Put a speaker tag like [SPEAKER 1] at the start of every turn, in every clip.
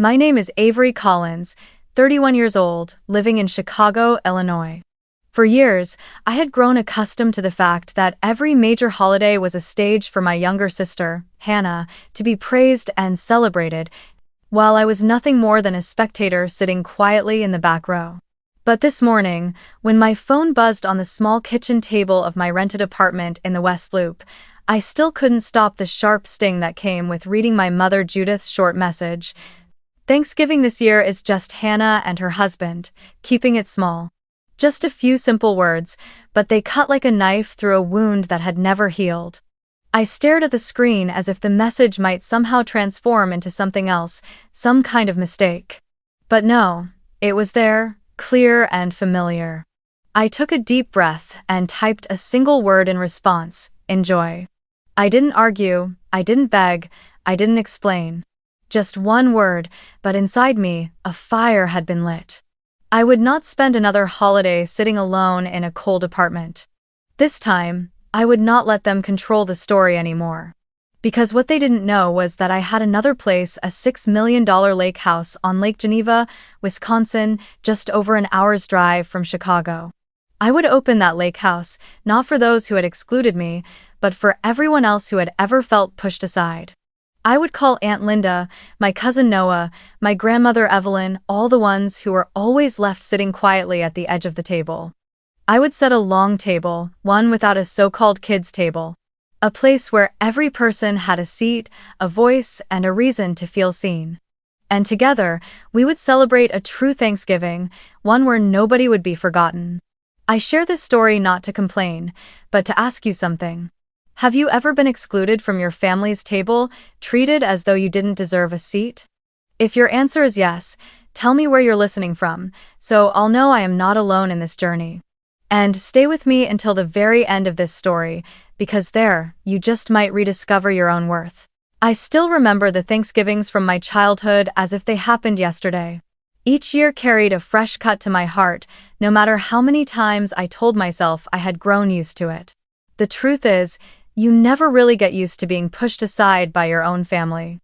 [SPEAKER 1] My name is Avery Collins, 31 years old, living in Chicago, Illinois. For years, I had grown accustomed to the fact that every major holiday was a stage for my younger sister, Hannah, to be praised and celebrated, while I was nothing more than a spectator sitting quietly in the back row. But this morning, when my phone buzzed on the small kitchen table of my rented apartment in the West Loop, I still couldn't stop the sharp sting that came with reading my mother Judith's short message. Thanksgiving this year is just Hannah and her husband, keeping it small. Just a few simple words, but they cut like a knife through a wound that had never healed. I stared at the screen as if the message might somehow transform into something else, some kind of mistake. But no, it was there, clear and familiar. I took a deep breath and typed a single word in response: enjoy. I didn't argue, I didn't beg, I didn't explain. Just one word, but inside me, a fire had been lit. I would not spend another holiday sitting alone in a cold apartment. This time, I would not let them control the story anymore. Because what they didn't know was that I had another place, a $6 million lake house on Lake Geneva, Wisconsin, just over an hour's drive from Chicago. I would open that lake house, not for those who had excluded me, but for everyone else who had ever felt pushed aside. I would call Aunt Linda, my cousin Noah, my grandmother Evelyn, all the ones who were always left sitting quietly at the edge of the table. I would set a long table, one without a so-called kids' table. A place where every person had a seat, a voice, and a reason to feel seen. And together, we would celebrate a true Thanksgiving, one where nobody would be forgotten. I share this story not to complain, but to ask you something. Have you ever been excluded from your family's table, treated as though you didn't deserve a seat? If your answer is yes, tell me where you're listening from, so I'll know I am not alone in this journey. And stay with me until the very end of this story, because there, you just might rediscover your own worth. I still remember the Thanksgivings from my childhood as if they happened yesterday. Each year carried a fresh cut to my heart, no matter how many times I told myself I had grown used to it. The truth is, you never really get used to being pushed aside by your own family.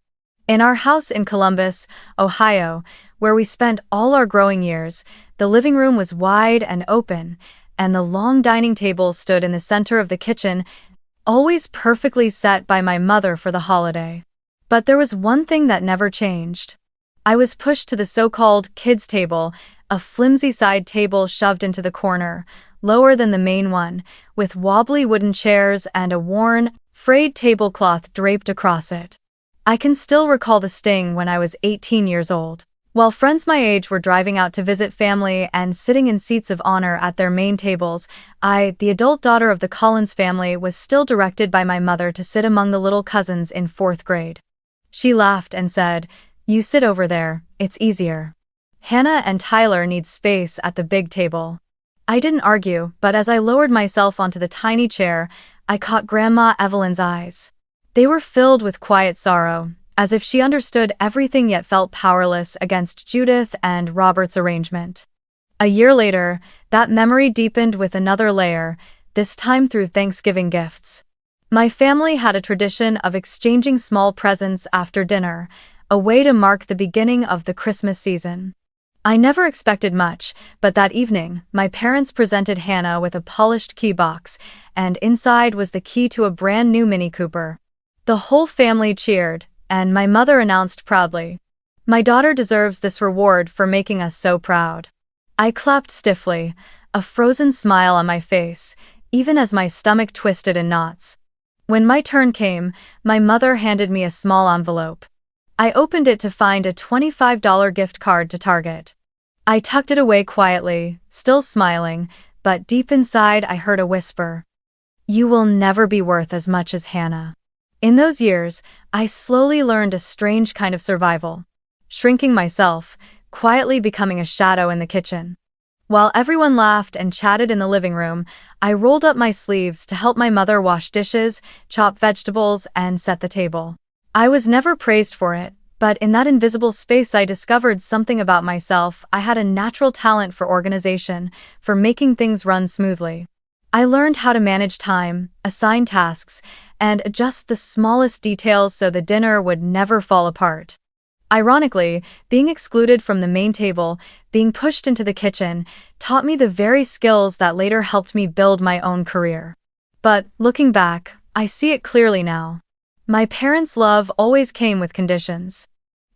[SPEAKER 1] In our house in Columbus, Ohio, where we spent all our growing years, the living room was wide and open, and the long dining table stood in the center of the kitchen, always perfectly set by my mother for the holiday. But there was one thing that never changed. I was pushed to the so-called kids' table, a flimsy side table shoved into the corner, lower than the main one, with wobbly wooden chairs and a worn, frayed tablecloth draped across it. I can still recall the sting when I was 18 years old. While friends my age were driving out to visit family and sitting in seats of honor at their main tables, I, the adult daughter of the Collins family, was still directed by my mother to sit among the little cousins in 4th grade. She laughed and said, "You sit over there, it's easier. Hannah and Tyler need space at the big table." I didn't argue, but as I lowered myself onto the tiny chair, I caught Grandma Evelyn's eyes. They were filled with quiet sorrow, as if she understood everything yet felt powerless against Judith and Robert's arrangement. A year later, that memory deepened with another layer, this time through Thanksgiving gifts. My family had a tradition of exchanging small presents after dinner, a way to mark the beginning of the Christmas season. I never expected much, but that evening, my parents presented Hannah with a polished key box, and inside was the key to a brand new Mini Cooper. The whole family cheered, and my mother announced proudly, "My daughter deserves this reward for making us so proud." I clapped stiffly, a frozen smile on my face, even as my stomach twisted in knots. When my turn came, my mother handed me a small envelope. I opened it to find a $25 gift card to Target. I tucked it away quietly, still smiling, but deep inside I heard a whisper. "You will never be worth as much as Hannah." In those years, I slowly learned a strange kind of survival. Shrinking myself, quietly becoming a shadow in the kitchen. While everyone laughed and chatted in the living room, I rolled up my sleeves to help my mother wash dishes, chop vegetables, and set the table. I was never praised for it, but in that invisible space I discovered something about myself. I had a natural talent for organization, for making things run smoothly. I learned how to manage time, assign tasks, and adjust the smallest details so the dinner would never fall apart. Ironically, being excluded from the main table, being pushed into the kitchen, taught me the very skills that later helped me build my own career. But, looking back, I see it clearly now. My parents' love always came with conditions.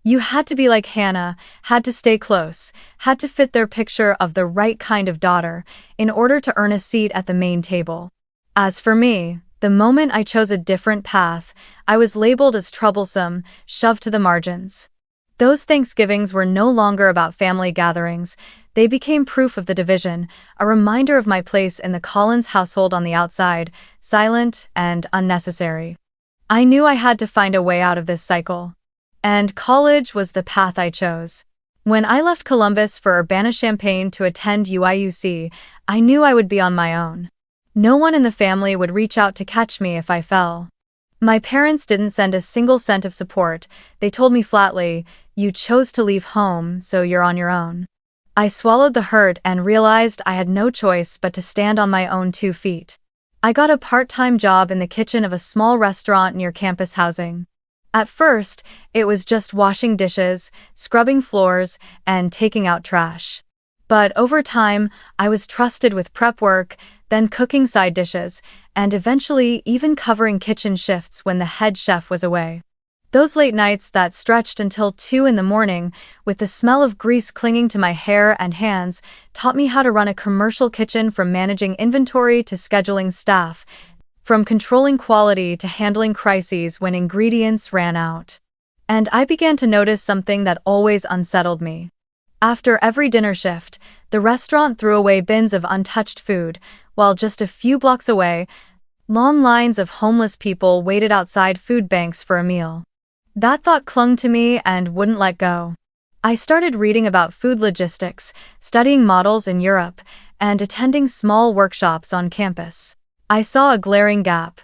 [SPEAKER 1] You had to be like Hannah, had to stay close, had to fit their picture of the right kind of daughter, in order to earn a seat at the main table. As for me, the moment I chose a different path, I was labeled as troublesome, shoved to the margins. Those Thanksgivings were no longer about family gatherings. They became proof of the division, a reminder of my place in the Collins household on the outside, silent and unnecessary. I knew I had to find a way out of this cycle. And college was the path I chose. When I left Columbus for Urbana-Champaign to attend UIUC, I knew I would be on my own. No one in the family would reach out to catch me if I fell. My parents didn't send a single cent of support. They told me flatly, "You chose to leave home, so you're on your own." I swallowed the hurt and realized I had no choice but to stand on my own 2 feet. I got a part-time job in the kitchen of a small restaurant near campus housing. At first, it was just washing dishes, scrubbing floors, and taking out trash. But over time, I was trusted with prep work, then cooking side dishes, and eventually even covering kitchen shifts when the head chef was away. Those late nights that stretched until 2 in the morning, with the smell of grease clinging to my hair and hands, taught me how to run a commercial kitchen, from managing inventory to scheduling staff, from controlling quality to handling crises when ingredients ran out. And I began to notice something that always unsettled me. After every dinner shift, the restaurant threw away bins of untouched food, while just a few blocks away, long lines of homeless people waited outside food banks for a meal. That thought clung to me and wouldn't let go. I started reading about food logistics, studying models in Europe, and attending small workshops on campus. I saw a glaring gap.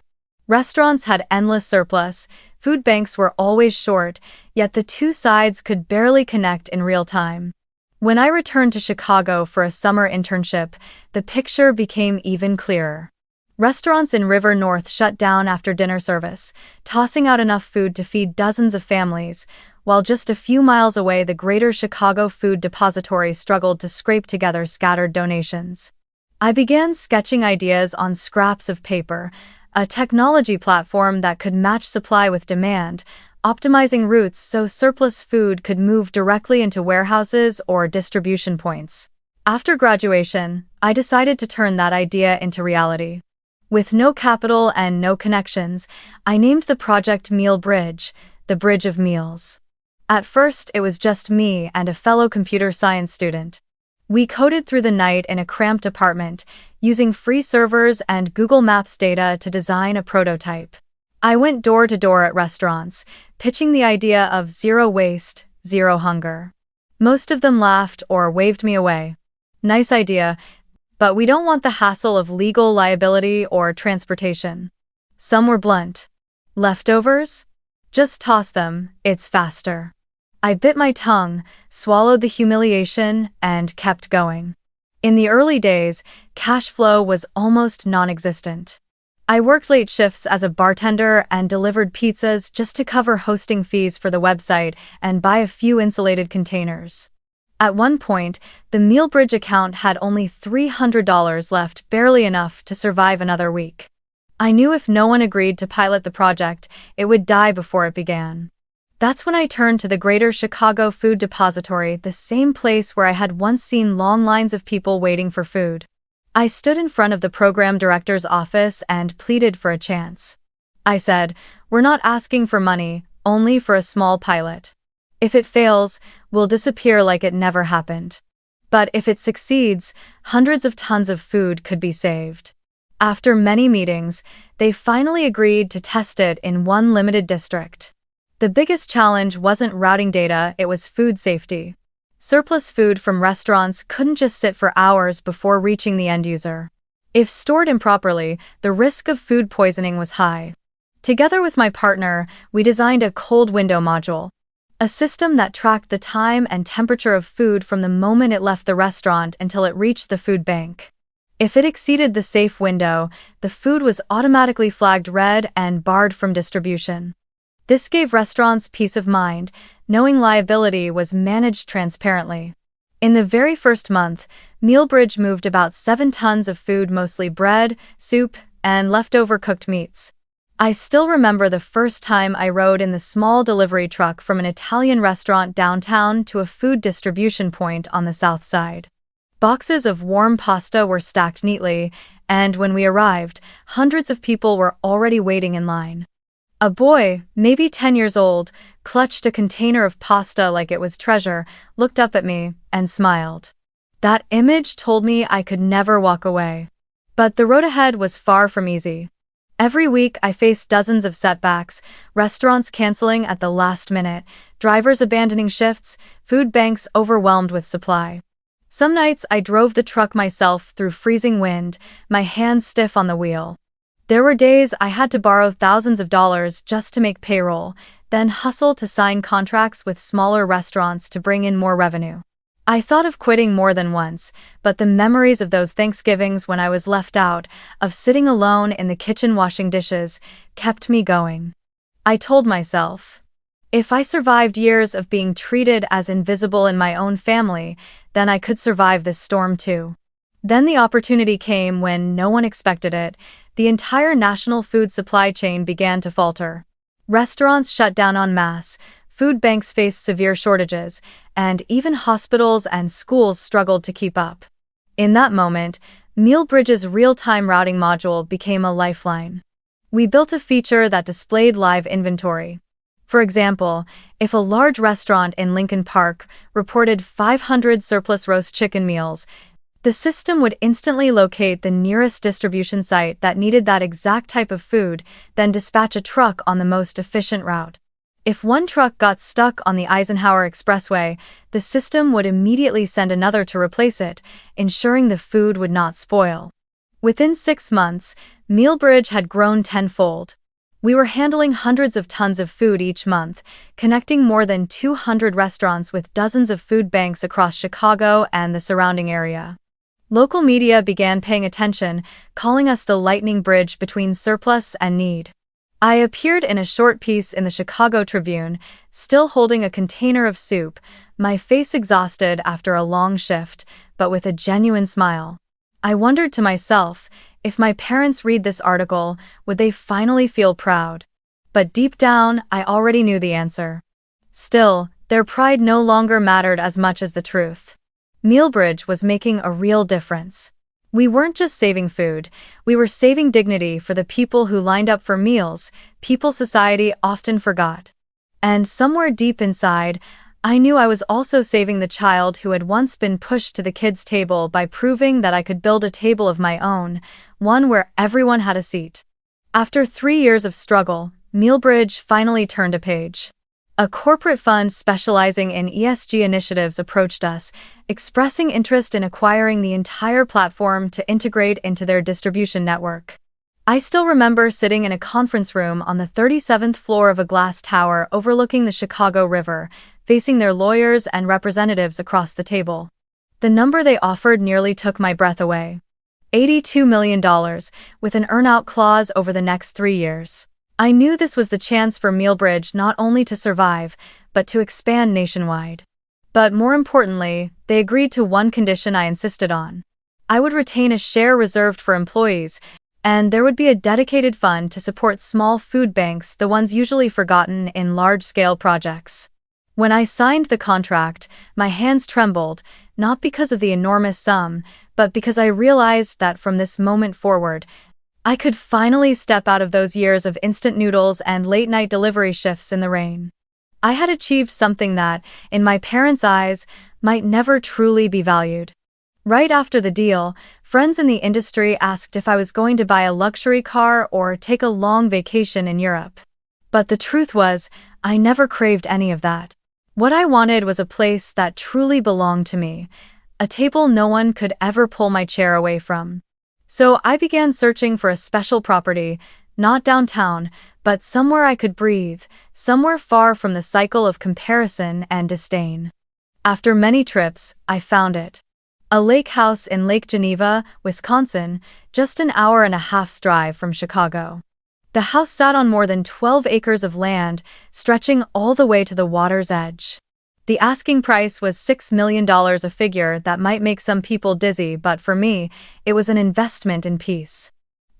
[SPEAKER 1] Restaurants had endless surplus, food banks were always short, yet the two sides could barely connect in real time. When I returned to Chicago for a summer internship, the picture became even clearer. Restaurants in River North shut down after dinner service, tossing out enough food to feed dozens of families, while just a few miles away the Greater Chicago Food Depository struggled to scrape together scattered donations. I began sketching ideas on scraps of paper, a technology platform that could match supply with demand, optimizing routes so surplus food could move directly into warehouses or distribution points. After graduation, I decided to turn that idea into reality. With no capital and no connections, I named the project Meal Bridge, the Bridge of Meals. At first, it was just me and a fellow computer science student. We coded through the night in a cramped apartment, using free servers and Google Maps data to design a prototype. I went door to door at restaurants, pitching the idea of zero waste, zero hunger. Most of them laughed or waved me away. Nice idea, but we don't want the hassle of legal liability or transportation. Some were blunt. Leftovers? Just toss them, it's faster. I bit my tongue, swallowed the humiliation, and kept going. In the early days, cash flow was almost non-existent. I worked late shifts as a bartender and delivered pizzas just to cover hosting fees for the website and buy a few insulated containers. At one point, the MealBridge account had only $300 left, barely enough to survive another week. I knew if no one agreed to pilot the project, it would die before it began. That's when I turned to the Greater Chicago Food Depository, the same place where I had once seen long lines of people waiting for food. I stood in front of the program director's office and pleaded for a chance. I said, "We're not asking for money, only for a small pilot. If it fails, we'll disappear like it never happened. But if it succeeds, hundreds of tons of food could be saved." After many meetings, they finally agreed to test it in one limited district. The biggest challenge wasn't routing data, it was food safety. Surplus food from restaurants couldn't just sit for hours before reaching the end user. If stored improperly, the risk of food poisoning was high. Together with my partner, we designed a cold window module, a system that tracked the time and temperature of food from the moment it left the restaurant until it reached the food bank. If it exceeded the safe window, the food was automatically flagged red and barred from distribution. This gave restaurants peace of mind. knowing liability was managed transparently. In the very first month, Mealbridge moved about 7 tons of food, mostly bread, soup, and leftover cooked meats. I still remember the first time I rode in the small delivery truck from an Italian restaurant downtown to a food distribution point on the south side. Boxes of warm pasta were stacked neatly, and when we arrived, hundreds of people were already waiting in line. A boy, maybe 10 years old, clutched a container of pasta like it was treasure, looked up at me, and smiled. That image told me I could never walk away. But the road ahead was far from easy. Every week I faced dozens of setbacks, restaurants canceling at the last minute, drivers abandoning shifts, food banks overwhelmed with supply. Some nights I drove the truck myself through freezing wind, my hands stiff on the wheel. There were days I had to borrow thousands of dollars just to make payroll, then hustle to sign contracts with smaller restaurants to bring in more revenue. I thought of quitting more than once, but the memories of those Thanksgivings when I was left out, of sitting alone in the kitchen washing dishes, kept me going. I told myself, if I survived years of being treated as invisible in my own family, then I could survive this storm too. Then the opportunity came when no one expected it. The entire national food supply chain began to falter. Restaurants shut down en masse, food banks faced severe shortages, and even hospitals and schools struggled to keep up. In that moment, Mealbridge's real-time routing module became a lifeline. We built a feature that displayed live inventory. For example, if a large restaurant in Lincoln Park reported 500 surplus roast chicken meals, the system would instantly locate the nearest distribution site that needed that exact type of food, then dispatch a truck on the most efficient route. If one truck got stuck on the Eisenhower Expressway, the system would immediately send another to replace it, ensuring the food would not spoil. Within 6 months, Mealbridge had grown tenfold. We were handling hundreds of tons of food each month, connecting more than 200 restaurants with dozens of food banks across Chicago and the surrounding area. Local media began paying attention, calling us the lightning bridge between surplus and need. I appeared in a short piece in the Chicago Tribune, still holding a container of soup, my face exhausted after a long shift, but with a genuine smile. I wondered to myself, if my parents read this article, would they finally feel proud? But deep down, I already knew the answer. Still, their pride no longer mattered as much as the truth. Mealbridge was making a real difference. We weren't just saving food, we were saving dignity for the people who lined up for meals, people society often forgot. And somewhere deep inside, I knew I was also saving the child who had once been pushed to the kids' table by proving that I could build a table of my own, one where everyone had a seat. After 3 years of struggle, Mealbridge finally turned a page. A corporate fund specializing in ESG initiatives approached us, expressing interest in acquiring the entire platform to integrate into their distribution network. I still remember sitting in a conference room on the 37th floor of a glass tower overlooking the Chicago River, facing their lawyers and representatives across the table. The number they offered nearly took my breath away. $82 million, with an earn-out clause over the next 3 years. I knew this was the chance for Mealbridge not only to survive, but to expand nationwide. But more importantly, they agreed to one condition I insisted on. I would retain a share reserved for employees, and there would be a dedicated fund to support small food banks, the ones usually forgotten in large-scale projects. When I signed the contract, my hands trembled, not because of the enormous sum, but because I realized that from this moment forward, I could finally step out of those years of instant noodles and late-night delivery shifts in the rain. I had achieved something that, in my parents' eyes, might never truly be valued. Right after the deal, friends in the industry asked if I was going to buy a luxury car or take a long vacation in Europe. But the truth was, I never craved any of that. What I wanted was a place that truly belonged to me, a table no one could ever pull my chair away from. So I began searching for a special property, not downtown, but somewhere I could breathe, somewhere far from the cycle of comparison and disdain. After many trips, I found it. A lake house in Lake Geneva, Wisconsin, just an hour and a half's drive from Chicago. The house sat on more than 12 acres of land, stretching all the way to the water's edge. The asking price was $6 million, a figure that might make some people dizzy, but for me, it was an investment in peace.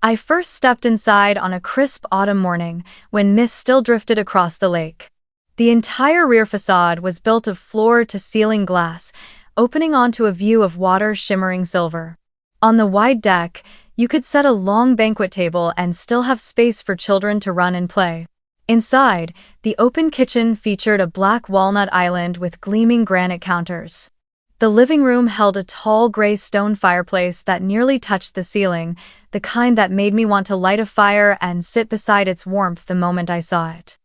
[SPEAKER 1] I first stepped inside on a crisp autumn morning when mist still drifted across the lake. The entire rear facade was built of floor-to-ceiling glass, opening onto a view of water shimmering silver. On the wide deck, you could set a long banquet table and still have space for children to run and play. Inside, the open kitchen featured a black walnut island with gleaming granite counters. The living room held a tall gray stone fireplace that nearly touched the ceiling, the kind that made me want to light a fire and sit beside its warmth the moment I saw it.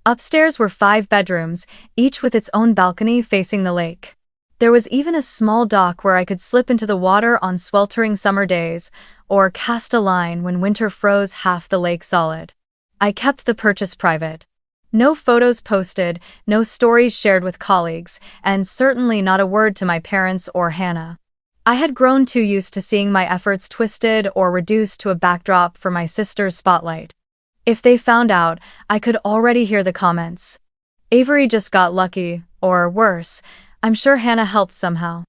[SPEAKER 1] Upstairs were 5 bedrooms, each with its own balcony facing the lake. There was even a small dock where I could slip into the water on sweltering summer days, or cast a line when winter froze half the lake solid. I kept the purchase private. No photos posted, no stories shared with colleagues, and certainly not a word to my parents or Hannah. I had grown too used to seeing my efforts twisted or reduced to a backdrop for my sister's spotlight. If they found out, I could already hear the comments. Avery just got lucky, or worse, I'm sure Hannah helped somehow.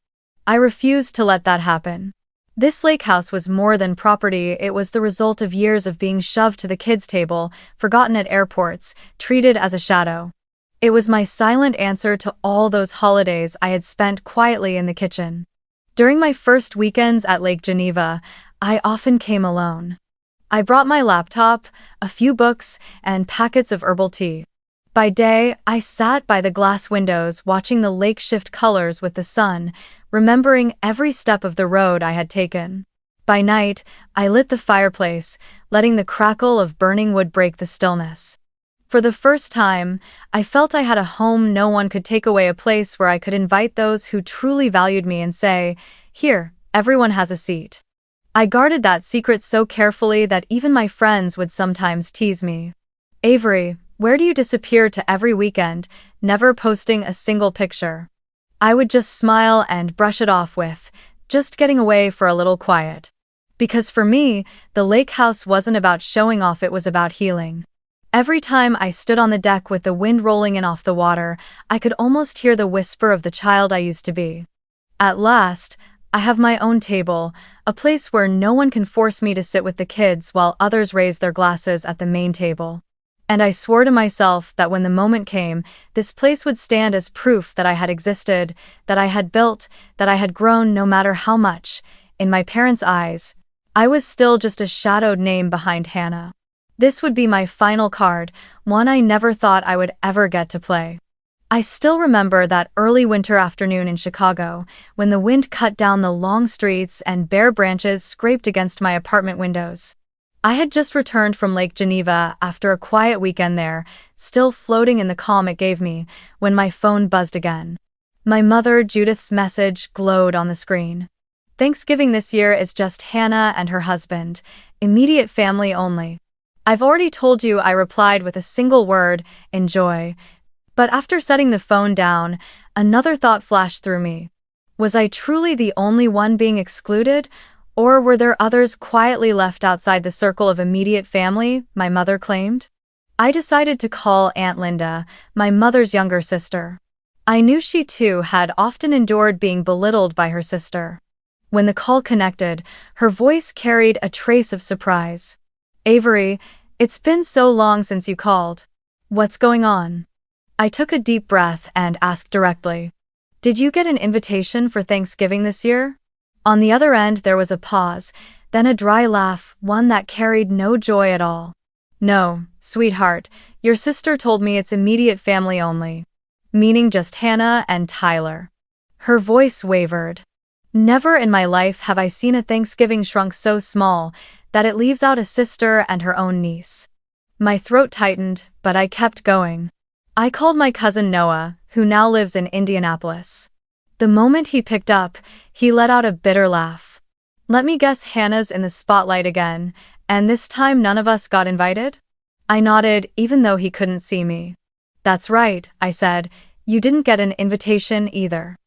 [SPEAKER 1] I refused to let that happen. This lake house was more than property, it was the result of years of being shoved to the kids' table, forgotten at airports, treated as a shadow. It was my silent answer to all those holidays I had spent quietly in the kitchen. During my first weekends at Lake Geneva, I often came alone. I brought my laptop, a few books, and packets of herbal tea. By day, I sat by the glass windows watching the lake shift colors with the sun, remembering every step of the road I had taken. By night, I lit the fireplace, letting the crackle of burning wood break the stillness. For the first time, I felt I had a home no one could take away, a place where I could invite those who truly valued me and say, "Here, everyone has a seat." I guarded that secret so carefully that even my friends would sometimes tease me. "Avery, where do you disappear to every weekend, never posting a single picture?" I would just smile and brush it off with, "Just getting away for a little quiet." Because for me, the lake house wasn't about showing off, it was about healing. Every time I stood on the deck with the wind rolling in off the water, I could almost hear the whisper of the child I used to be. At last, I have my own table, a place where no one can force me to sit with the kids while others raise their glasses at the main table. And I swore to myself that when the moment came, this place would stand as proof that I had existed, that I had built, that I had grown no matter how much. In my parents' eyes, I was still just a shadowed name behind Hannah. This would be my final card, one I never thought I would ever get to play. I still remember that early winter afternoon in Chicago, when the wind cut down the long streets and bare branches scraped against my apartment windows. I had just returned from Lake Geneva after a quiet weekend there, still floating in the calm it gave me, when my phone buzzed again. My mother, Judith's message, glowed on the screen. "Thanksgiving this year is just Hannah and her husband, immediate family only." "I've already told you," I replied with a single word, "enjoy." But after setting the phone down, another thought flashed through me. Was I truly the only one being excluded? Or were there others quietly left outside the circle of immediate family, my mother claimed? I decided to call Aunt Linda, my mother's younger sister. I knew she too had often endured being belittled by her sister. When the call connected, her voice carried a trace of surprise. "Avery, it's been so long since you called. What's going on?" I took a deep breath and asked directly, "Did you get an invitation for Thanksgiving this year?" On the other end there was a pause, then a dry laugh, one that carried no joy at all. "No, sweetheart, your sister told me it's immediate family only." Meaning just Hannah and Tyler. Her voice wavered. Never in my life have I seen a Thanksgiving shrunk so small that it leaves out a sister and her own niece. My throat tightened, but I kept going. I called my cousin Noah, who now lives in Indianapolis. The moment he picked up, he let out a bitter laugh. "Let me guess, Hannah's in the spotlight again, and this time none of us got invited?" I nodded, even though he couldn't see me. "That's right," I said. "You didn't get an invitation either."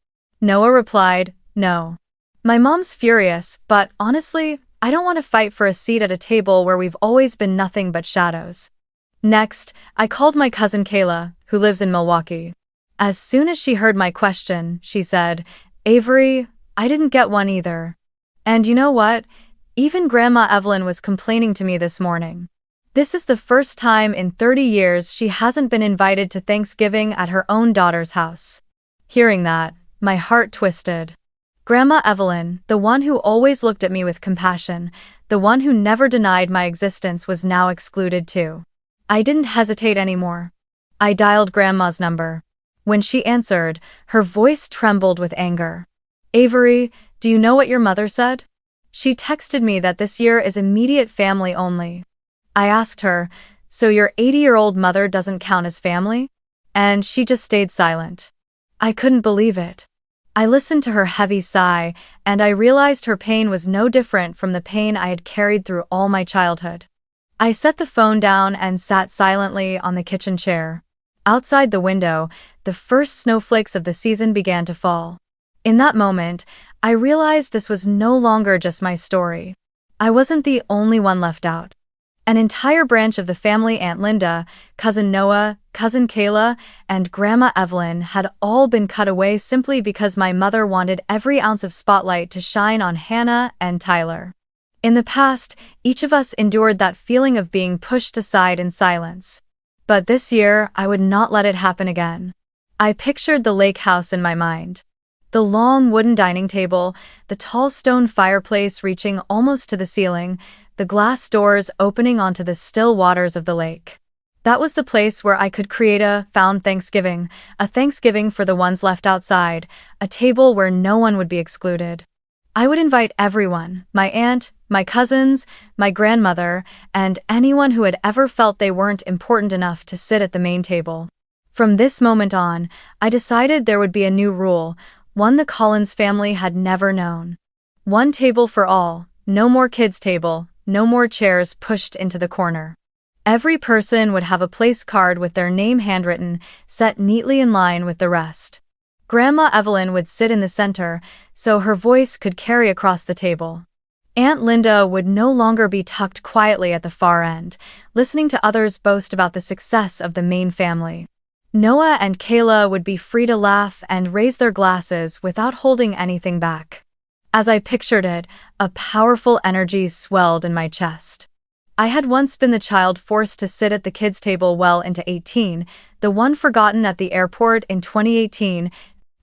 [SPEAKER 1] Noah replied, "No." My mom's furious, but honestly, I don't want to fight for a seat at a table where we've always been nothing but shadows. Next, I called my cousin Kayla, who lives in Milwaukee. As soon as she heard my question, she said, "Avery, I didn't get one either. And you know what? Even Grandma Evelyn was complaining to me this morning. This is the first time in 30 years she hasn't been invited to Thanksgiving at her own daughter's house." Hearing that, my heart twisted. Grandma Evelyn, the one who always looked at me with compassion, the one who never denied my existence, was now excluded too. I didn't hesitate anymore. I dialed Grandma's number. When she answered, her voice trembled with anger. "Avery, do you know what your mother said? She texted me that this year is immediate family only." I asked her, "So your 80-year-old mother doesn't count as family?" And she just stayed silent. I couldn't believe it. I listened to her heavy sigh, and I realized her pain was no different from the pain I had carried through all my childhood. I set the phone down and sat silently on the kitchen chair. Outside the window, the first snowflakes of the season began to fall. In that moment, I realized this was no longer just my story. I wasn't the only one left out. An entire branch of the family, Aunt Linda, Cousin Noah, Cousin Kayla, and Grandma Evelyn, had all been cut away simply because my mother wanted every ounce of spotlight to shine on Hannah and Tyler. In the past, each of us endured that feeling of being pushed aside in silence. But this year, I would not let it happen again. I pictured the lake house in my mind. The long wooden dining table, the tall stone fireplace reaching almost to the ceiling, the glass doors opening onto the still waters of the lake. That was the place where I could create a Thanksgiving for the ones left outside, a table where no one would be excluded. I would invite everyone, my aunt, my cousins, my grandmother, and anyone who had ever felt they weren't important enough to sit at the main table. From this moment on, I decided there would be a new rule, one the Collins family had never known. One table for all, no more kids' table, no more chairs pushed into the corner. Every person would have a place card with their name handwritten, set neatly in line with the rest. Grandma Evelyn would sit in the center, so her voice could carry across the table. Aunt Linda would no longer be tucked quietly at the far end, listening to others boast about the success of the main family. Noah and Kayla would be free to laugh and raise their glasses without holding anything back. As I pictured it, a powerful energy swelled in my chest. I had once been the child forced to sit at the kids' table well into 18, the one forgotten at the airport in 2018,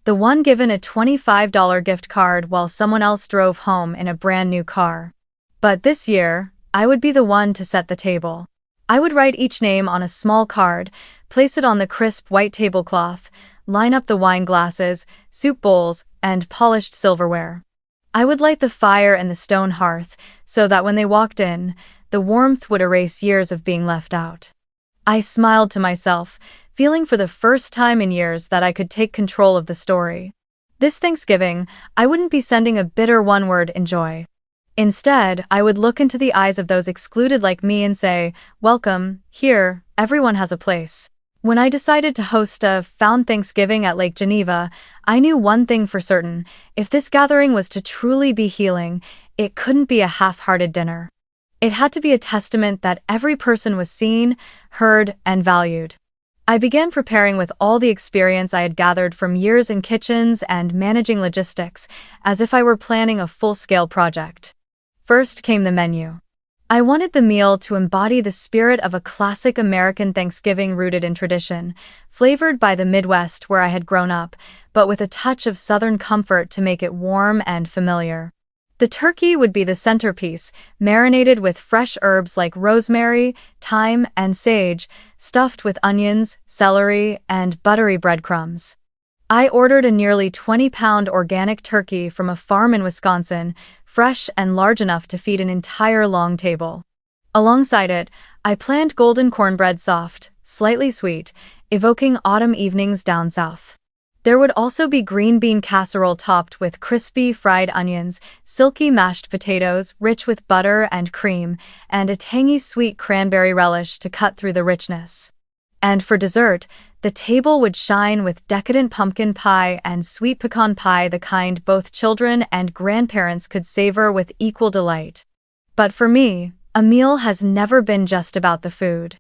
[SPEAKER 1] the one given a $25 gift card while someone else drove home in a brand new car. But this year, I would be the one to set the table. I would write each name on a small card, place it on the crisp white tablecloth, line up the wine glasses, soup bowls, and polished silverware. I would light the fire in the stone hearth so that when they walked in, the warmth would erase years of being left out. I smiled to myself, feeling for the first time in years that I could take control of the story. This Thanksgiving, I wouldn't be sending a bitter one-word "enjoy." Instead, I would look into the eyes of those excluded like me and say, "Welcome, here, everyone has a place." When I decided to host a Thanksgiving at Lake Geneva, I knew one thing for certain: if this gathering was to truly be healing, it couldn't be a half-hearted dinner. It had to be a testament that every person was seen, heard, and valued. I began preparing with all the experience I had gathered from years in kitchens and managing logistics, as if I were planning a full-scale project. First came the menu. I wanted the meal to embody the spirit of a classic American Thanksgiving rooted in tradition, flavored by the Midwest where I had grown up, but with a touch of Southern comfort to make it warm and familiar. The turkey would be the centerpiece, marinated with fresh herbs like rosemary, thyme, and sage, stuffed with onions, celery, and buttery breadcrumbs. I ordered a nearly 20-pound organic turkey from a farm in Wisconsin, fresh and large enough to feed an entire long table. Alongside it, I planned golden cornbread, soft, slightly sweet, evoking autumn evenings down south. There would also be green bean casserole topped with crispy fried onions, silky mashed potatoes rich with butter and cream, and a tangy sweet cranberry relish to cut through the richness. And for dessert, the table would shine with decadent pumpkin pie and sweet pecan pie, the kind both children and grandparents could savor with equal delight. But for me, a meal has never been just about the food.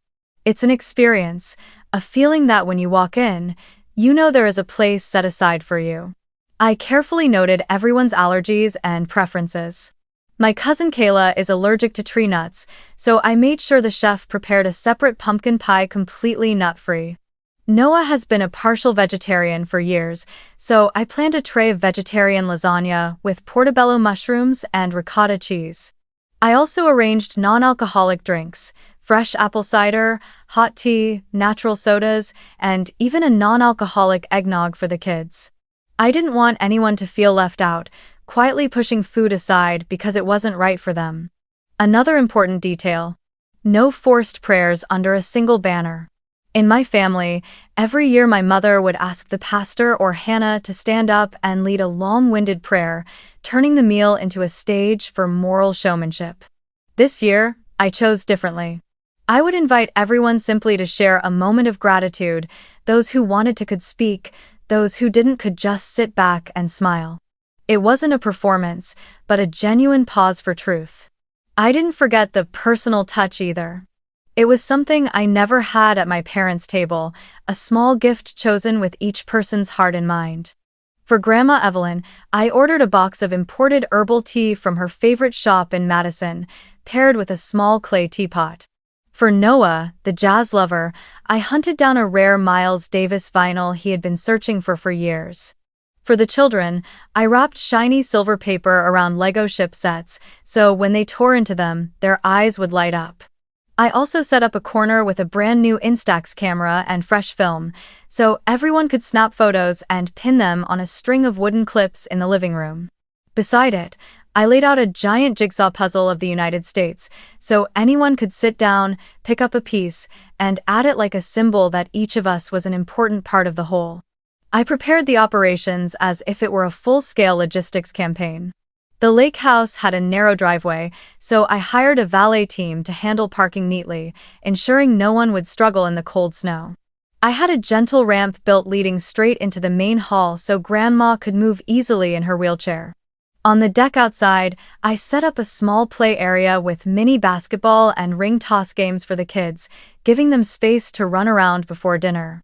[SPEAKER 1] It's an experience, a feeling that when you walk in, you know there is a place set aside for you. I carefully noted everyone's allergies and preferences. My cousin Kayla is allergic to tree nuts, so I made sure the chef prepared a separate pumpkin pie completely nut-free. Noah has been a partial vegetarian for years, so I planned a tray of vegetarian lasagna with portobello mushrooms and ricotta cheese. I also arranged non-alcoholic drinks, fresh apple cider, hot tea, natural sodas, and even a non-alcoholic eggnog for the kids. I didn't want anyone to feel left out, quietly pushing food aside because it wasn't right for them. Another important detail: no forced prayers under a single banner. In my family, every year my mother would ask the pastor or Hannah to stand up and lead a long-winded prayer, turning the meal into a stage for moral showmanship. This year, I chose differently. I would invite everyone simply to share a moment of gratitude. Those who wanted to could speak, those who didn't could just sit back and smile. It wasn't a performance, but a genuine pause for truth. I didn't forget the personal touch either. It was something I never had at my parents' table, a small gift chosen with each person's heart in mind. For Grandma Evelyn, I ordered a box of imported herbal tea from her favorite shop in Madison, paired with a small clay teapot. For Noah, the jazz lover, I hunted down a rare Miles Davis vinyl he had been searching for years. For the children, I wrapped shiny silver paper around Lego ship sets, so when they tore into them, their eyes would light up. I also set up a corner with a brand new Instax camera and fresh film, so everyone could snap photos and pin them on a string of wooden clips in the living room. Beside it, I laid out a giant jigsaw puzzle of the United States, so anyone could sit down, pick up a piece, and add it like a symbol that each of us was an important part of the whole. I prepared the operations as if it were a full-scale logistics campaign. The lake house had a narrow driveway, so I hired a valet team to handle parking neatly, ensuring no one would struggle in the cold snow. I had a gentle ramp built leading straight into the main hall so Grandma could move easily in her wheelchair. On the deck outside, I set up a small play area with mini basketball and ring toss games for the kids, giving them space to run around before dinner.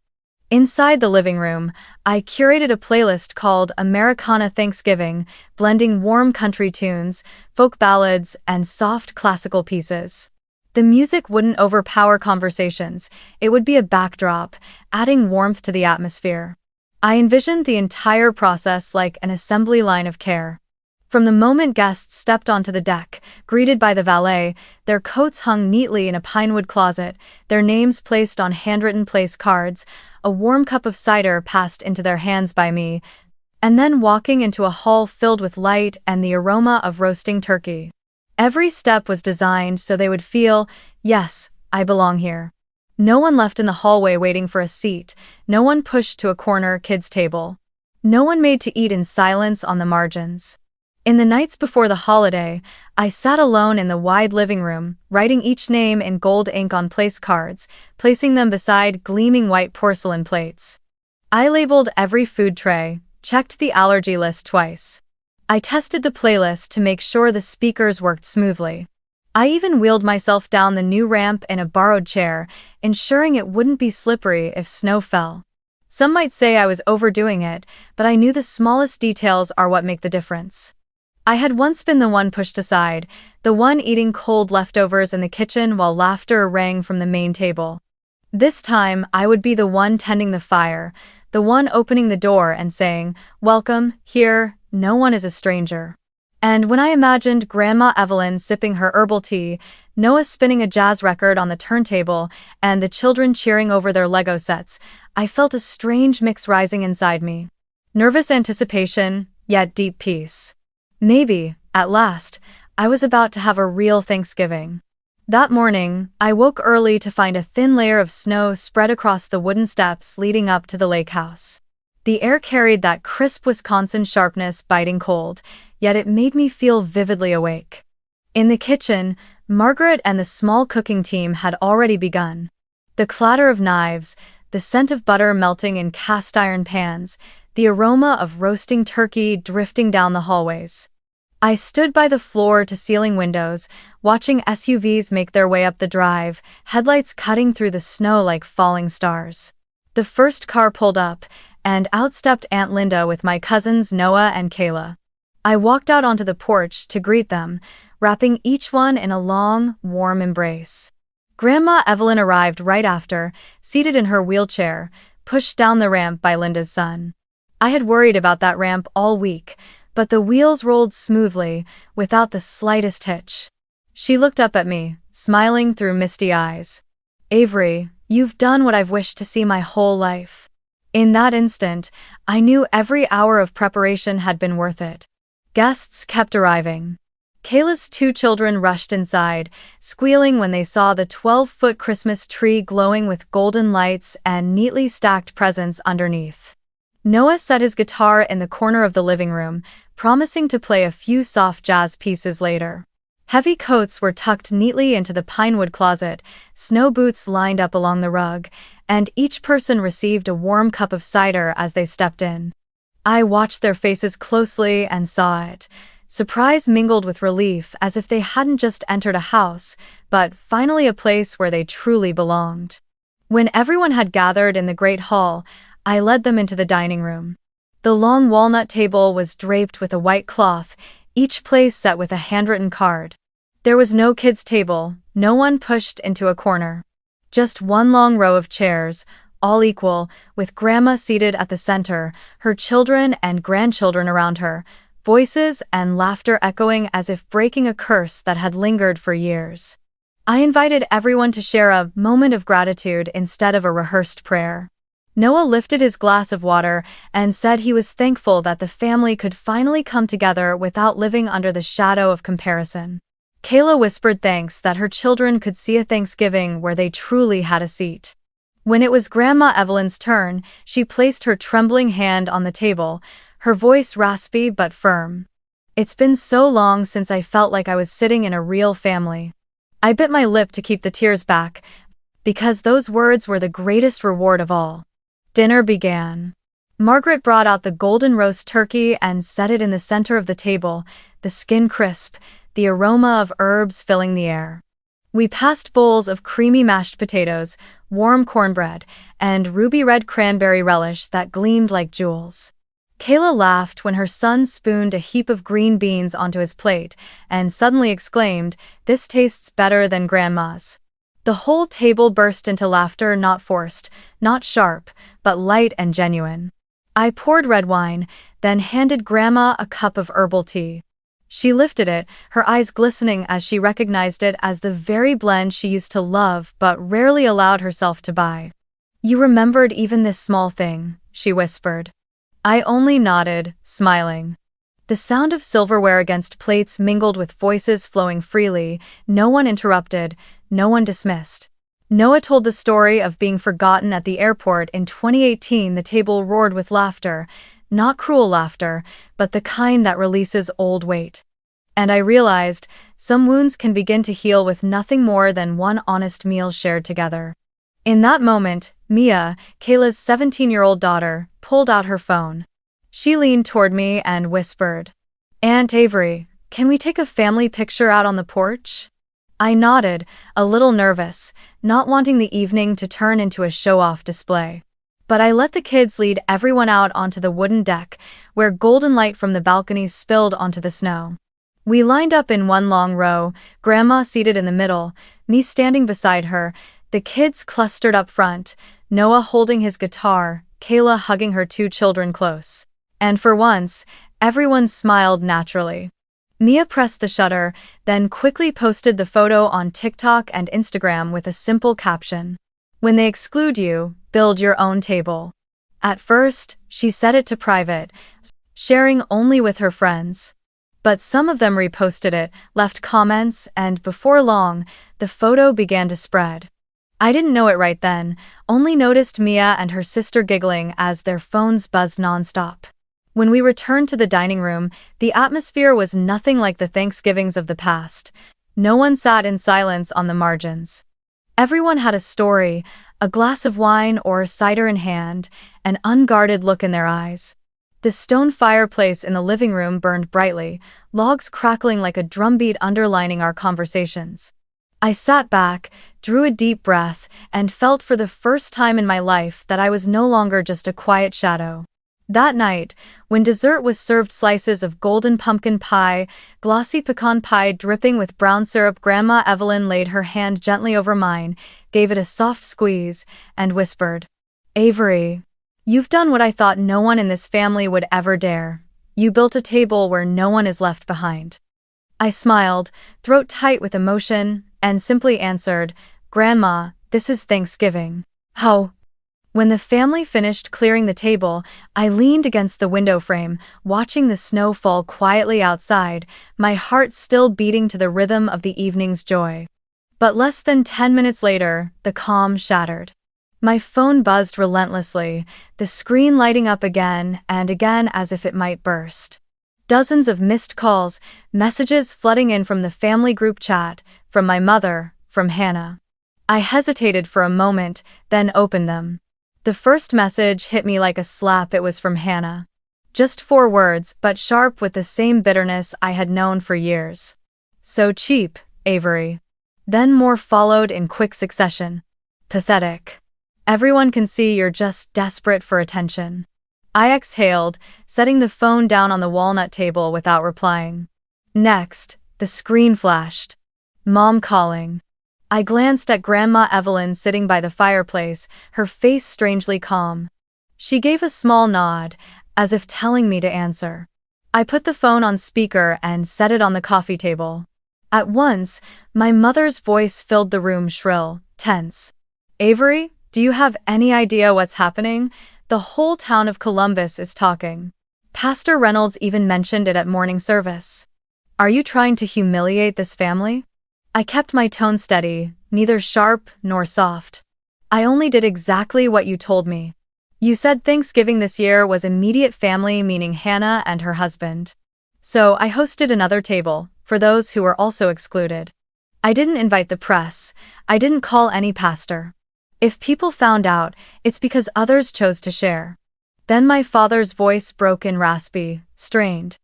[SPEAKER 1] Inside the living room, I curated a playlist called Americana Thanksgiving, blending warm country tunes, folk ballads, and soft classical pieces. The music wouldn't overpower conversations, it would be a backdrop, adding warmth to the atmosphere. I envisioned the entire process like an assembly line of care. From the moment guests stepped onto the deck, greeted by the valet, their coats hung neatly in a pinewood closet, their names placed on handwritten place cards, a warm cup of cider passed into their hands by me, and then walking into a hall filled with light and the aroma of roasting turkey. Every step was designed so they would feel, yes, I belong here. No one left in the hallway waiting for a seat, no one pushed to a corner kids' table. No one made to eat in silence on the margins. In the nights before the holiday, I sat alone in the wide living room, writing each name in gold ink on place cards, placing them beside gleaming white porcelain plates. I labeled every food tray, checked the allergy list twice. I tested the playlist to make sure the speakers worked smoothly. I even wheeled myself down the new ramp in a borrowed chair, ensuring it wouldn't be slippery if snow fell. Some might say I was overdoing it, but I knew the smallest details are what make the difference. I had once been the one pushed aside, the one eating cold leftovers in the kitchen while laughter rang from the main table. This time, I would be the one tending the fire, the one opening the door and saying, "Welcome, here, no one is a stranger." And when I imagined Grandma Evelyn sipping her herbal tea, Noah spinning a jazz record on the turntable, and the children cheering over their Lego sets, I felt a strange mix rising inside me. Nervous anticipation, yet deep peace. Maybe, at last, I was about to have a real Thanksgiving. That morning, I woke early to find a thin layer of snow spread across the wooden steps leading up to the lake house. The air carried that crisp Wisconsin sharpness, biting cold, yet it made me feel vividly awake. In the kitchen, Margaret and the small cooking team had already begun. The clatter of knives, the scent of butter melting in cast-iron pans, the aroma of roasting turkey drifting down the hallways. I stood by the floor-to-ceiling windows, watching SUVs make their way up the drive, headlights cutting through the snow like falling stars. The first car pulled up, and out stepped Aunt Linda with my cousins Noah and Kayla. I walked out onto the porch to greet them, wrapping each one in a long, warm embrace. Grandma Evelyn arrived right after, seated in her wheelchair, pushed down the ramp by Linda's son. I had worried about that ramp all week, but the wheels rolled smoothly, without the slightest hitch. She looked up at me, smiling through misty eyes. "Avery, you've done what I've wished to see my whole life." In that instant, I knew every hour of preparation had been worth it. Guests kept arriving. Kayla's 2 children rushed inside, squealing when they saw the 12-foot Christmas tree glowing with golden lights and neatly stacked presents underneath. Noah set his guitar in the corner of the living room, promising to play a few soft jazz pieces later. Heavy coats were tucked neatly into the pinewood closet, snow boots lined up along the rug, and each person received a warm cup of cider as they stepped in. I watched their faces closely and saw it. Surprise mingled with relief, as if they hadn't just entered a house, but finally a place where they truly belonged. When everyone had gathered in the great hall, I led them into the dining room. The long walnut table was draped with a white cloth, each place set with a handwritten card. There was no kids' table, no one pushed into a corner. Just one long row of chairs, all equal, with Grandma seated at the center, her children and grandchildren around her, voices and laughter echoing as if breaking a curse that had lingered for years. I invited everyone to share a moment of gratitude instead of a rehearsed prayer. Noah lifted his glass of water and said he was thankful that the family could finally come together without living under the shadow of comparison. Kayla whispered thanks that her children could see a Thanksgiving where they truly had a seat. When it was Grandma Evelyn's turn, she placed her trembling hand on the table, her voice raspy but firm. "It's been so long since I felt like I was sitting in a real family." I bit my lip to keep the tears back, because those words were the greatest reward of all. Dinner began. Margaret brought out the golden roast turkey and set it in the center of the table, the skin crisp, the aroma of herbs filling the air. We passed bowls of creamy mashed potatoes, warm cornbread, and ruby-red cranberry relish that gleamed like jewels. Kayla laughed when her son spooned a heap of green beans onto his plate and suddenly exclaimed, "This tastes better than Grandma's." The whole table burst into laughter, not forced, not sharp, but light and genuine. I poured red wine, then handed Grandma a cup of herbal tea. She lifted it, her eyes glistening as she recognized it as the very blend she used to love but rarely allowed herself to buy. "You remembered even this small thing," she whispered. I only nodded, smiling. The sound of silverware against plates mingled with voices flowing freely. No one interrupted, no one dismissed. Noah told the story of being forgotten at the airport in 2018. The table roared with laughter, not cruel laughter, but the kind that releases old weight. And I realized, some wounds can begin to heal with nothing more than one honest meal shared together. In that moment, Mia, Kayla's 17-year-old daughter, pulled out her phone. She leaned toward me and whispered, "Aunt Avery, can we take a family picture out on the porch?" I nodded, a little nervous, not wanting the evening to turn into a show-off display. But I let the kids lead everyone out onto the wooden deck, where golden light from the balconies spilled onto the snow. We lined up in one long row, Grandma seated in the middle, me standing beside her, the kids clustered up front, Noah holding his guitar, Kayla hugging her 2 children close. And for once, everyone smiled naturally. Mia pressed the shutter, then quickly posted the photo on TikTok and Instagram with a simple caption. "When they exclude you, build your own table." At first, she set it to private, sharing only with her friends. But some of them reposted it, left comments, and before long, the photo began to spread. I didn't know it right then, only noticed Mia and her sister giggling as their phones buzzed nonstop. When we returned to the dining room, the atmosphere was nothing like the Thanksgivings of the past. No one sat in silence on the margins. Everyone had a story, a glass of wine or cider in hand, an unguarded look in their eyes. The stone fireplace in the living room burned brightly, logs crackling like a drumbeat underlining our conversations. I sat back, drew a deep breath, and felt for the first time in my life that I was no longer just a quiet shadow. That night, when dessert was served, slices of golden pumpkin pie, glossy pecan pie dripping with brown syrup, Grandma Evelyn laid her hand gently over mine, gave it a soft squeeze, and whispered, "Avery, you've done what I thought no one in this family would ever dare. You built a table where no one is left behind." I smiled, throat tight with emotion, and simply answered, "Grandma, this is Thanksgiving." "How?" When the family finished clearing the table, I leaned against the window frame, watching the snow fall quietly outside, my heart still beating to the rhythm of the evening's joy. But less than 10 minutes later, the calm shattered. My phone buzzed relentlessly, the screen lighting up again and again as if it might burst. Dozens of missed calls, messages flooding in from the family group chat, from my mother, from Hannah. I hesitated for a moment, then opened them. The first message hit me like a slap. It was from Hannah. Just 4 words, but sharp with the same bitterness I had known for years. "So cheap, Avery." Then more followed in quick succession. "Pathetic. Everyone can see you're just desperate for attention." I exhaled, setting the phone down on the walnut table without replying. Next, the screen flashed. "Mom calling." I glanced at Grandma Evelyn sitting by the fireplace, her face strangely calm. She gave a small nod, as if telling me to answer. I put the phone on speaker and set it on the coffee table. At once, my mother's voice filled the room, shrill, tense. "Avery, do you have any idea what's happening? The whole town of Columbus is talking. Pastor Reynolds even mentioned it at morning service. Are you trying to humiliate this family?" I kept my tone steady, neither sharp nor soft. "I only did exactly what you told me. You said Thanksgiving this year was immediate family, meaning Hannah and her husband. So I hosted another table, for those who were also excluded. I didn't invite the press. I didn't call any pastor. If people found out, it's because others chose to share." Then my father's voice broke in raspy, strained.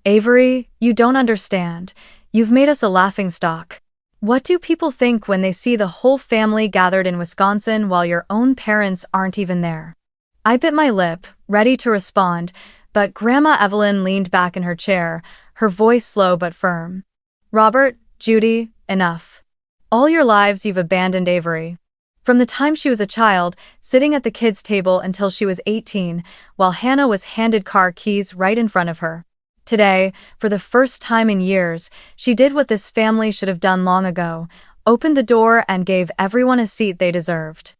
[SPEAKER 1] "Avery, you don't understand. You've made us a laughingstock. What do people think when they see the whole family gathered in Wisconsin while your own parents aren't even there?" I bit my lip, ready to respond, but Grandma Evelyn leaned back in her chair, her voice slow but firm. "Robert, Judy, enough. All your lives you've abandoned Avery. From the time she was a child, sitting at the kids' table until she was 18, while Hannah was handed car keys right in front of her. Today, for the first time in years, she did what this family should have done long ago, opened the door and gave everyone a seat they deserved.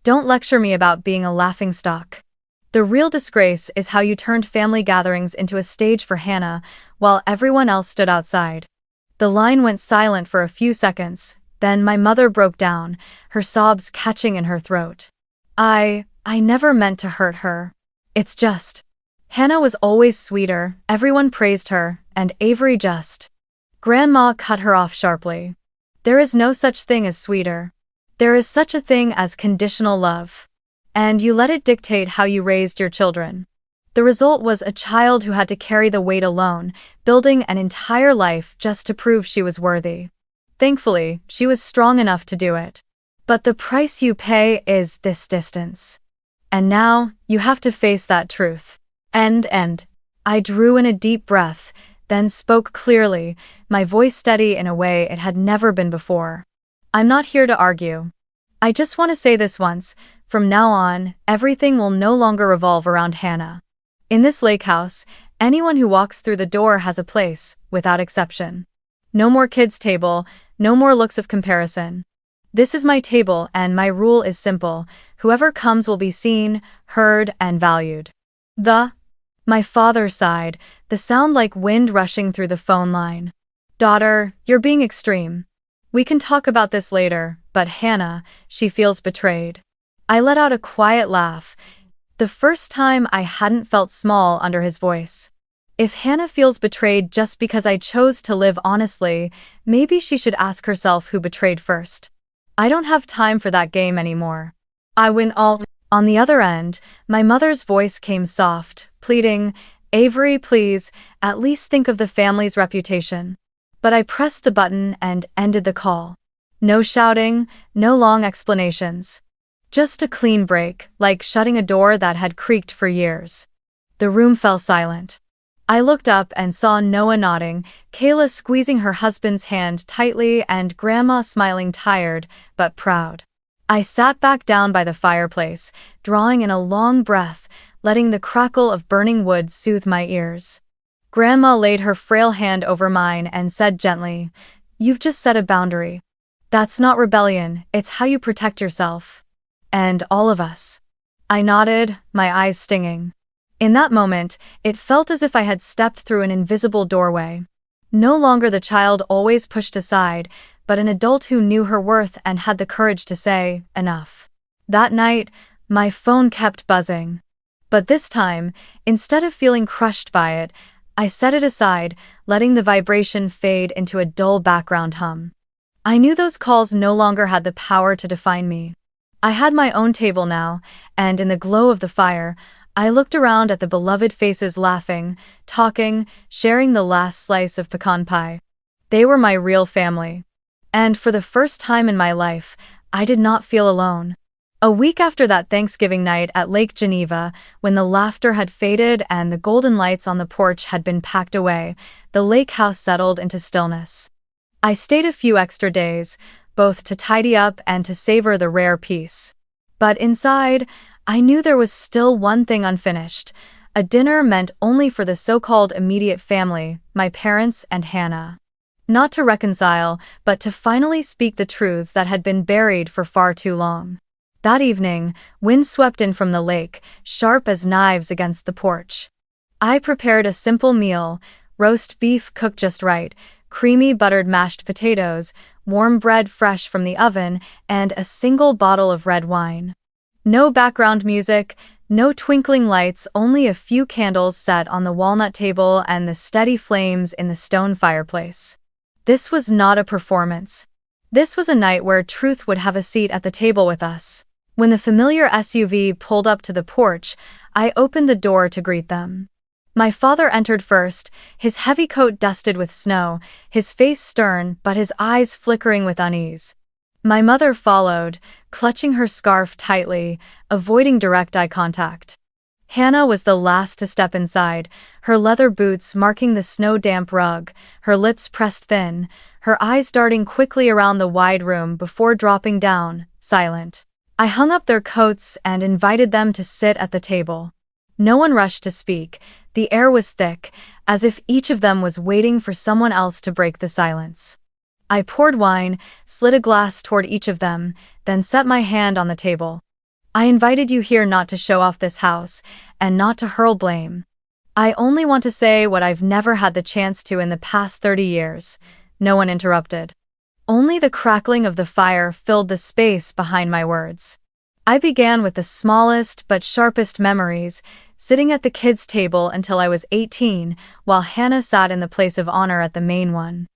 [SPEAKER 1] Don't lecture me about being a laughingstock. The real disgrace is how you turned family gatherings into a stage for Hannah, while everyone else stood outside." The line went silent for a few seconds, then my mother broke down, her sobs catching in her throat. I never meant to hurt her. It's just... Hannah was always sweeter, everyone praised her, and Avery just... Grandma cut her off sharply. "There is no such thing as sweeter. There is such a thing as conditional love. And you let it dictate how you raised your children. The result was a child who had to carry the weight alone, building an entire life just to prove she was worthy. Thankfully, she was strong enough to do it. But the price you pay is this distance. And now, you have to face that truth. And. I drew in a deep breath, then spoke clearly, my voice steady in a way it had never been before. "I'm not here to argue. I just want to say this once, from now on, everything will no longer revolve around Hannah. In this lake house, anyone who walks through the door has a place, without exception. No more kids' table, no more looks of comparison. This is my table and my rule is simple, whoever comes will be seen, heard, and valued." My father sighed, the sound like wind rushing through the phone line. "Daughter, you're being extreme. We can talk about this later, but Hannah, she feels betrayed." I let out a quiet laugh, the first time I hadn't felt small under his voice. If Hannah feels betrayed just because I chose to live honestly, maybe she should ask herself who betrayed first. I don't have time for that game anymore. I win all. On the other end, my mother's voice came soft, pleading, "Avery, please, at least think of the family's reputation." But I pressed the button and ended the call. No shouting, no long explanations. Just a clean break, like shutting a door that had creaked for years. The room fell silent. I looked up and saw Noah nodding, Kayla squeezing her husband's hand tightly, and Grandma smiling tired but proud. I sat back down by the fireplace, drawing in a long breath, letting the crackle of burning wood soothe my ears. Grandma laid her frail hand over mine and said gently, "You've just set a boundary. That's not rebellion, it's how you protect yourself. And all of us." I nodded, my eyes stinging. In that moment, it felt as if I had stepped through an invisible doorway. No longer the child always pushed aside, but an adult who knew her worth and had the courage to say, "Enough." That night, my phone kept buzzing. But this time, instead of feeling crushed by it, I set it aside, letting the vibration fade into a dull background hum. I knew those calls no longer had the power to define me. I had my own table now, and in the glow of the fire, I looked around at the beloved faces laughing, talking, sharing the last slice of pecan pie. They were my real family. And for the first time in my life, I did not feel alone. A week after that Thanksgiving night at Lake Geneva, when the laughter had faded and the golden lights on the porch had been packed away, the lake house settled into stillness. I stayed a few extra days, both to tidy up and to savor the rare peace. But inside, I knew there was still one thing unfinished, a dinner meant only for the so-called immediate family, my parents and Hannah. Not to reconcile, but to finally speak the truths that had been buried for far too long. That evening, wind swept in from the lake, sharp as knives against the porch. I prepared a simple meal, roast beef cooked just right, creamy buttered mashed potatoes, warm bread fresh from the oven, and a single bottle of red wine. No background music, no twinkling lights, only a few candles set on the walnut table and the steady flames in the stone fireplace. This was not a performance. This was a night where truth would have a seat at the table with us. When the familiar SUV pulled up to the porch, I opened the door to greet them. My father entered first, his heavy coat dusted with snow, his face stern but his eyes flickering with unease. My mother followed, clutching her scarf tightly, avoiding direct eye contact. Hannah was the last to step inside, her leather boots marking the snow-damp rug, her lips pressed thin, her eyes darting quickly around the wide room before dropping down, silent. I hung up their coats and invited them to sit at the table. No one rushed to speak, the air was thick, as if each of them was waiting for someone else to break the silence. I poured wine, slid a glass toward each of them, then set my hand on the table. "I invited you here not to show off this house, and not to hurl blame. I only want to say what I've never had the chance to in the past 30 years. No one interrupted. Only the crackling of the fire filled the space behind my words. I began with the smallest but sharpest memories, sitting at the kids' table until I was 18, while Hannah sat in the place of honor at the main one.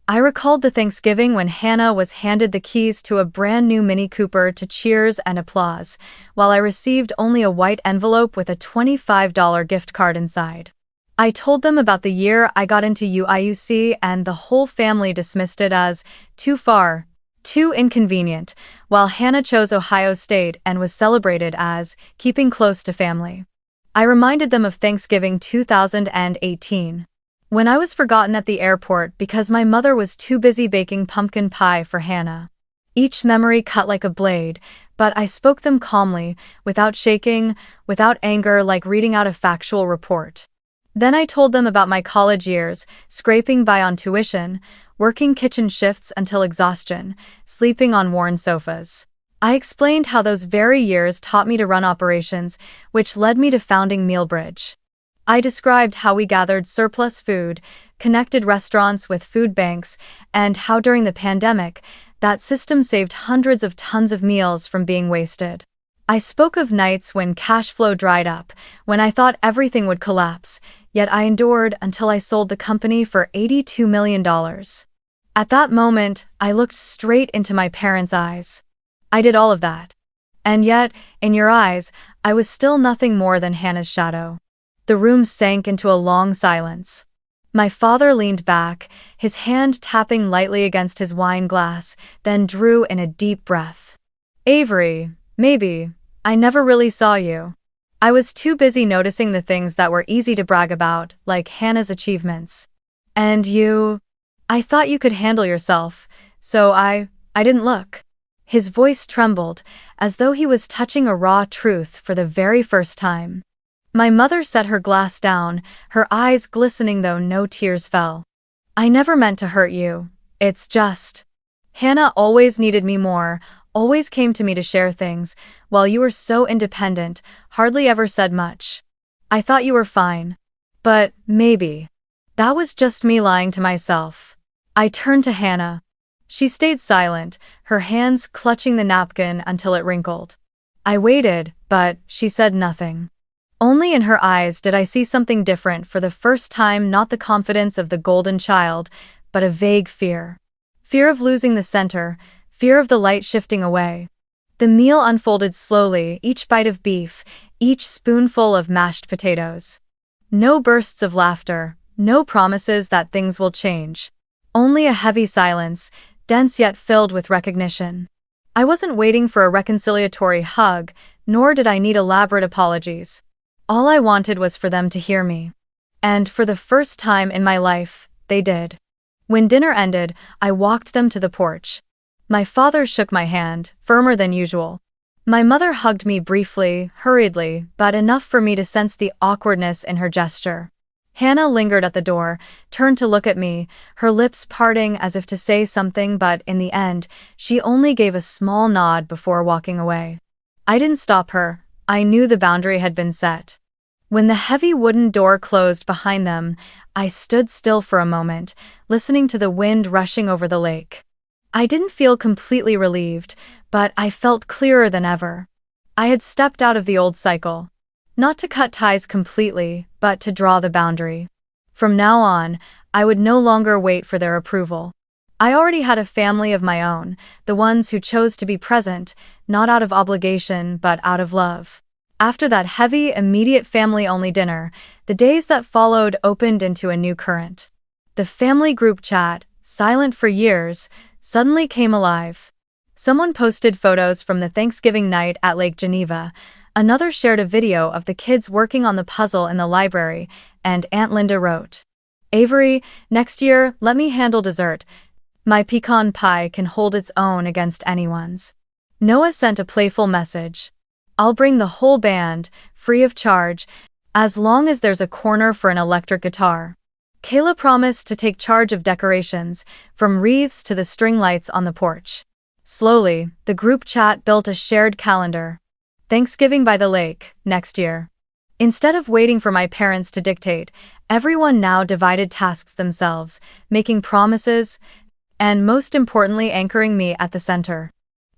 [SPEAKER 1] I recalled the Thanksgiving when Hannah was handed the keys to a brand new Mini Cooper to cheers and applause, while I received only a white envelope with a $25 gift card inside. I told them about the year I got into UIUC, and the whole family dismissed it as too far, too inconvenient, while Hannah chose Ohio State and was celebrated as keeping close to family. I reminded them of Thanksgiving 2018. When I was forgotten at the airport because my mother was too busy baking pumpkin pie for Hannah. Each memory cut like a blade, but I spoke them calmly, without shaking, without anger, like reading out a factual report. Then I told them about my college years, scraping by on tuition, working kitchen shifts until exhaustion, sleeping on worn sofas. I explained how those very years taught me to run operations, which led me to founding Mealbridge. I described how we gathered surplus food, connected restaurants with food banks, and how during the pandemic, that system saved hundreds of tons of meals from being wasted. I spoke of nights when cash flow dried up, when I thought everything would collapse, yet I endured until I sold the company for $82 million. At that moment, I looked straight into my parents' eyes. I did all of that. And yet, in your eyes, I was still nothing more than Hannah's shadow. The room sank into a long silence. My father leaned back, his hand tapping lightly against his wine glass, then drew in a deep breath. Avery, maybe. I never really saw you. I was too busy noticing the things that were easy to brag about, like Hannah's achievements. And you? I thought you could handle yourself, so I didn't look. His voice trembled, as though he was touching a raw truth for the very first time. My mother set her glass down, her eyes glistening though no tears fell. I never meant to hurt you. It's just. Hannah always needed me more, always came to me to share things, while you were so independent, hardly ever said much. I thought you were fine. But maybe. That was just me lying to myself. I turned to Hannah. She stayed silent, her hands clutching the napkin until it wrinkled. I waited, but she said nothing. Only in her eyes did I see something different for the first time, not the confidence of the golden child, but a vague fear. Fear of losing the center, fear of the light shifting away. The meal unfolded slowly, each bite of beef, each spoonful of mashed potatoes. No bursts of laughter, no promises that things will change. Only a heavy silence, dense yet filled with recognition. I wasn't waiting for a reconciliatory hug, nor did I need elaborate apologies. All I wanted was for them to hear me. And for the first time in my life, they did. When dinner ended, I walked them to the porch. My father shook my hand, firmer than usual. My mother hugged me briefly, hurriedly, but enough for me to sense the awkwardness in her gesture. Hannah lingered at the door, turned to look at me, her lips parting as if to say something, but in the end, she only gave a small nod before walking away. I didn't stop her. I knew the boundary had been set. When the heavy wooden door closed behind them, I stood still for a moment, listening to the wind rushing over the lake. I didn't feel completely relieved, but I felt clearer than ever. I had stepped out of the old cycle. Not to cut ties completely, but to draw the boundary. From now on, I would no longer wait for their approval. I already had a family of my own, the ones who chose to be present, not out of obligation but out of love. After that heavy, immediate family-only dinner, the days that followed opened into a new current. The family group chat, silent for years, suddenly came alive. Someone posted photos from the Thanksgiving night at Lake Geneva. Another shared a video of the kids working on the puzzle in the library, and Aunt Linda wrote, "Avery, next year, let me handle dessert. My pecan pie can hold its own against anyone's." Noah sent a playful message. "I'll bring the whole band, free of charge, as long as there's a corner for an electric guitar." Kayla promised to take charge of decorations, from wreaths to the string lights on the porch. Slowly, the group chat built a shared calendar. Thanksgiving by the lake, next year. Instead of waiting for my parents to dictate, everyone now divided tasks themselves, making promises, and most importantly anchoring me at the center.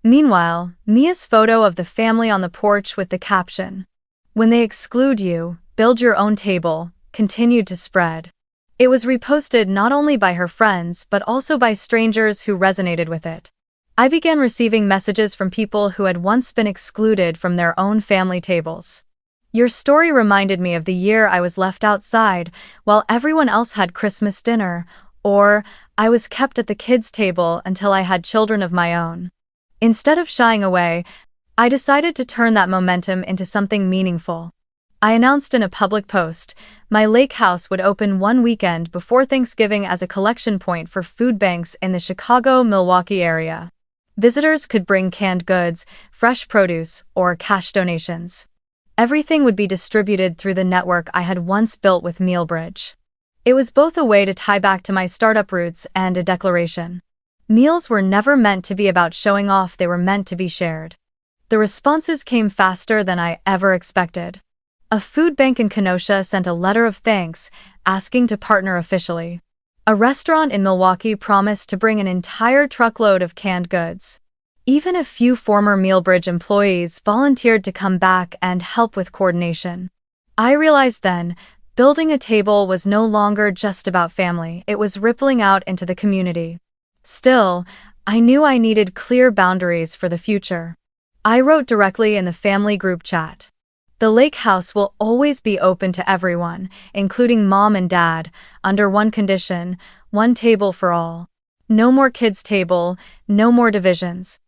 [SPEAKER 1] Meanwhile, Mia's photo of the family on the porch with the caption, "When they exclude you, build your own table," continued to spread. It was reposted not only by her friends but also by strangers who resonated with it. I began receiving messages from people who had once been excluded from their own family tables. "Your story reminded me of the year I was left outside while everyone else had Christmas dinner," or "I was kept at the kids' table until I had children of my own." Instead of shying away, I decided to turn that momentum into something meaningful. I announced in a public post, my lake house would open one weekend before Thanksgiving as a collection point for food banks in the Chicago-Milwaukee area. Visitors could bring canned goods, fresh produce, or cash donations. Everything would be distributed through the network I had once built with MealBridge. It was both a way to tie back to my startup roots and a declaration. Meals were never meant to be about showing off, they were meant to be shared. The responses came faster than I ever expected. A food bank in Kenosha sent a letter of thanks, asking to partner officially. A restaurant in Milwaukee promised to bring an entire truckload of canned goods. Even a few former MealBridge employees volunteered to come back and help with coordination. I realized then, building a table was no longer just about family, it was rippling out into the community. Still, I knew I needed clear boundaries for the future. I wrote directly in the family group chat. The lake house will always be open to everyone, including mom and dad, under one condition: one table for all. No more kids' table, no more divisions.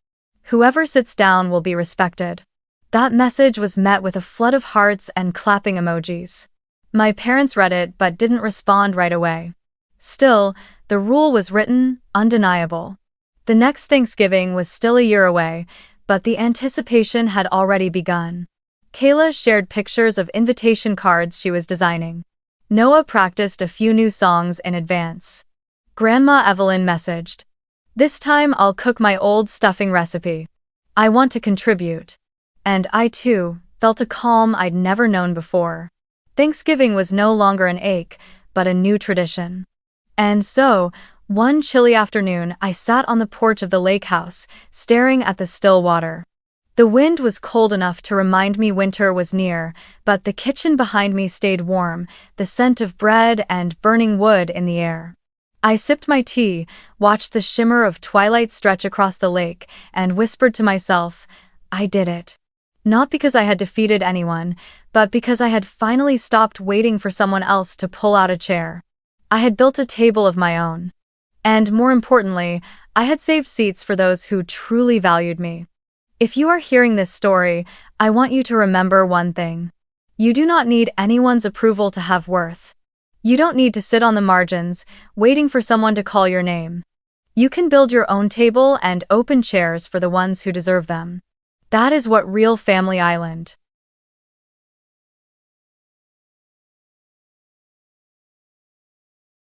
[SPEAKER 1] Whoever sits down will be respected. That message was met with a flood of hearts and clapping emojis. My parents read it but didn't respond right away. Still, the rule was written, undeniable. The next Thanksgiving was still a year away, but the anticipation had already begun. Kayla shared pictures of invitation cards she was designing. Noah practiced a few new songs in advance. Grandma Evelyn messaged, "This time I'll cook my old stuffing recipe. I want to contribute." And I too felt a calm I'd never known before. Thanksgiving was no longer an ache, but a new tradition. And so, one chilly afternoon, I sat on the porch of the lake house, staring at the still water. The wind was cold enough to remind me winter was near, but the kitchen behind me stayed warm, the scent of bread and burning wood in the air. I sipped my tea, watched the shimmer of twilight stretch across the lake, and whispered to myself, I did it. Not because I had defeated anyone, but because I had finally stopped waiting for someone else to pull out a chair. I had built a table of my own. And more importantly, I had saved seats for those who truly valued me. If you are hearing this story, I want you to remember one thing. You do not need anyone's approval to have worth. You don't need to sit on the margins, waiting for someone to call your name. You can build your own table and open chairs for the ones who deserve them. That is what real Family Island